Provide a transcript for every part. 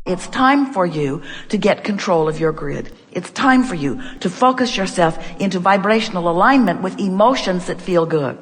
It's time for you to get control of your grid. It's time for you to focus yourself into vibrational alignment with emotions that feel good.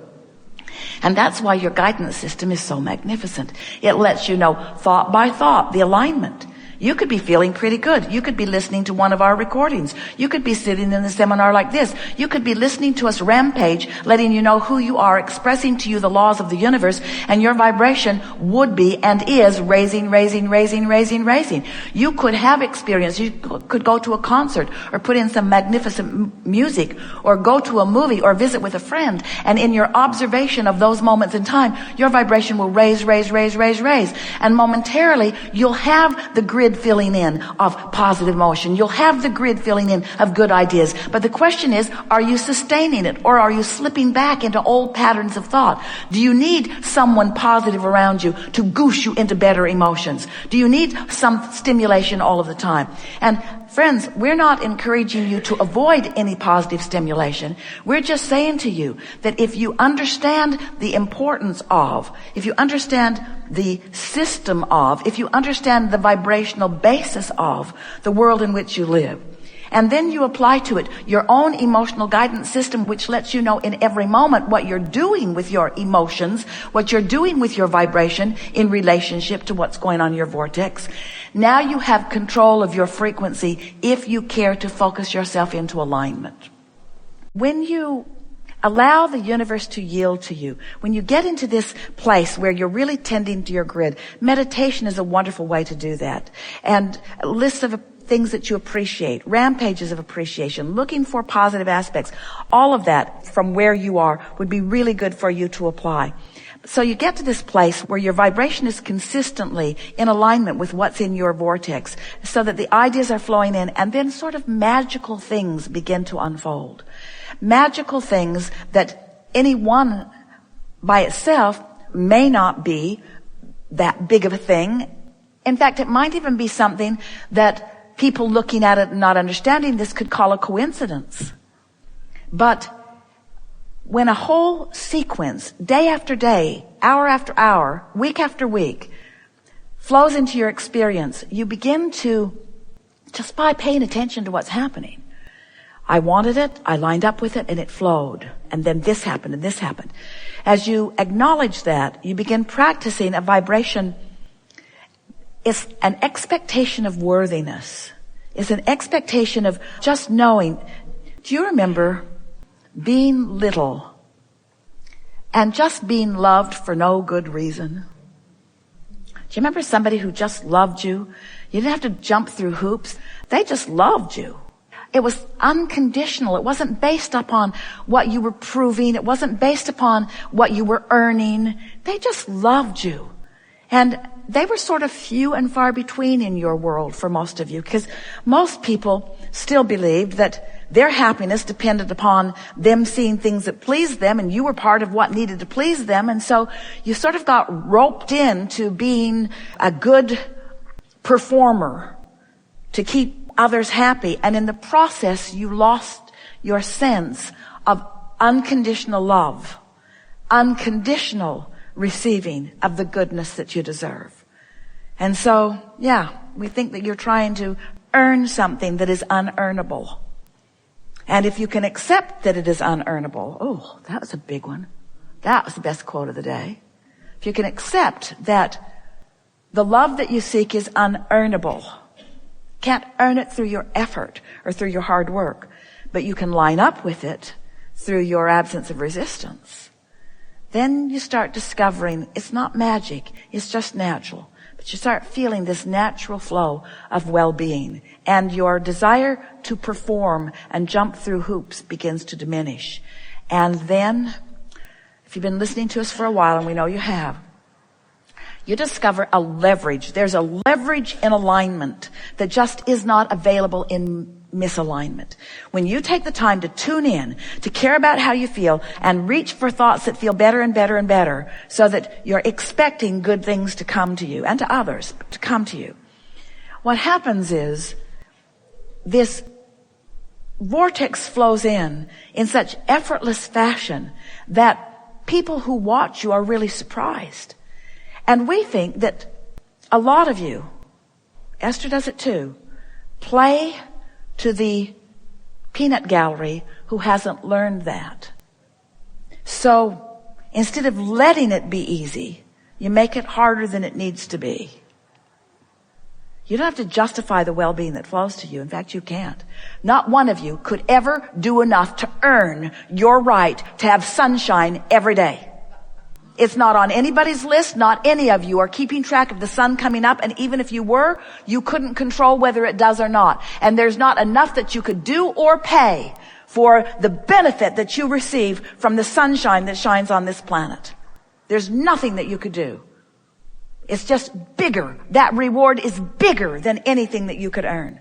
And that's why your guidance system is so magnificent. It lets you know thought by thought the alignment. You could be feeling pretty good. You could be listening to one of our recordings. You could be sitting in a seminar like this. You could be listening to us rampage, letting you know who you are, expressing to you the laws of the universe, and your vibration would be and is raising, raising, raising, raising, raising. You could have experience. You could go to a concert or put in some magnificent music or go to a movie or visit with a friend. And in your observation of those moments in time, your vibration will raise, raise, raise, raise, raise. And momentarily, you'll have the grid filling in of positive emotion. You'll have the grid filling in of good ideas. But the question is, are you sustaining it, or are you slipping back into old patterns of thought? Do you need someone positive around you to goose you into better emotions? Do you need some stimulation all of the time? And friends, we're not encouraging you to avoid any positive stimulation. We're just saying to you that if you understand the importance of, if you understand the system of, if you understand the vibrational basis of the world in which you live, and then you apply to it your own emotional guidance system, which lets you know in every moment what you're doing with your emotions, what you're doing with your vibration in relationship to what's going on in your vortex. Now you have control of your frequency if you care to focus yourself into alignment. When you allow the universe to yield to you, when you get into this place where you're really tending to your grid, meditation is a wonderful way to do that. And lists of things that you appreciate, rampages of appreciation, looking for positive aspects, all of that from where you are would be really good for you to apply. So you get to this place where your vibration is consistently in alignment with what's in your vortex, so that the ideas are flowing in, and then sort of magical things begin to unfold. Magical things that any one by itself may not be that big of a thing. In fact, it might even be something that people looking at it and not understanding this could call a coincidence. But when a whole sequence, day after day, hour after hour, week after week, flows into your experience, you begin to, just by paying attention to what's happening. I wanted it, I lined up with it, and it flowed. And then this happened, and this happened. As you acknowledge that, you begin practicing a vibration. It's an expectation of worthiness. It's an expectation of just knowing. Do you remember being little and just being loved for no good reason? Do you remember somebody who just loved you? You didn't have to jump through hoops. They just loved you. It was unconditional. It wasn't based upon what you were proving. It wasn't based upon what you were earning. They just loved you. And they were sort of few and far between in your world for most of you, because most people still believed that their happiness depended upon them seeing things that pleased them, and you were part of what needed to please them. And so you sort of got roped into being a good performer to keep others happy. And in the process, you lost your sense of unconditional love, unconditional receiving of the goodness that you deserve. And so, we think that you're trying to earn something that is unearnable. And if you can accept that it is unearnable, oh, that was a big one. That was the best quote of the day. If you can accept that the love that you seek is unearnable, can't earn it through your effort or through your hard work, but you can line up with it through your absence of resistance, then you start discovering it's not magic, it's just natural. But you start feeling this natural flow of well-being, and your desire to perform and jump through hoops begins to diminish. And then, if you've been listening to us for a while, and we know you have, you discover a leverage. There's a leverage in alignment that just is not available in misalignment. When you take the time to tune in, to care about how you feel, and reach for thoughts that feel better and better and better, so that you're expecting good things to come to you and to others to come to you, what happens is this vortex flows in such effortless fashion that people who watch you are really surprised. And we think that a lot of you, Esther does it too. Play to the peanut gallery who hasn't learned that. So instead of letting it be easy, you make it harder than it needs to be. You don't have to justify the well-being that flows to you. In fact, you can't. Not one of you could ever do enough to earn your right to have sunshine every day. It's not on anybody's list. Not any of you are keeping track of the sun coming up. And even if you were, you couldn't control whether it does or not. And there's not enough that you could do or pay for the benefit that you receive from the sunshine that shines on this planet. There's nothing that you could do. It's just bigger. That reward is bigger than anything that you could earn.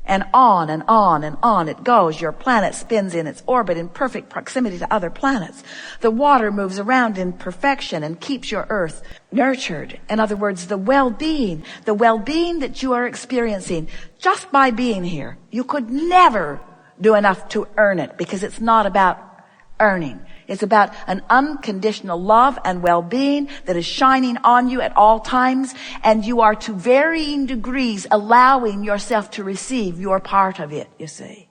And on and on and on it goes. Your planet spins in its orbit in perfect proximity to other planets. The water moves around in perfection and keeps your earth nurtured. In other words, the well-being that you are experiencing just by being here. You could never do enough to earn it, because it's not about earning. It's about an unconditional love and well-being that is shining on you at all times, and you are to varying degrees allowing yourself to receive your part of it, you see.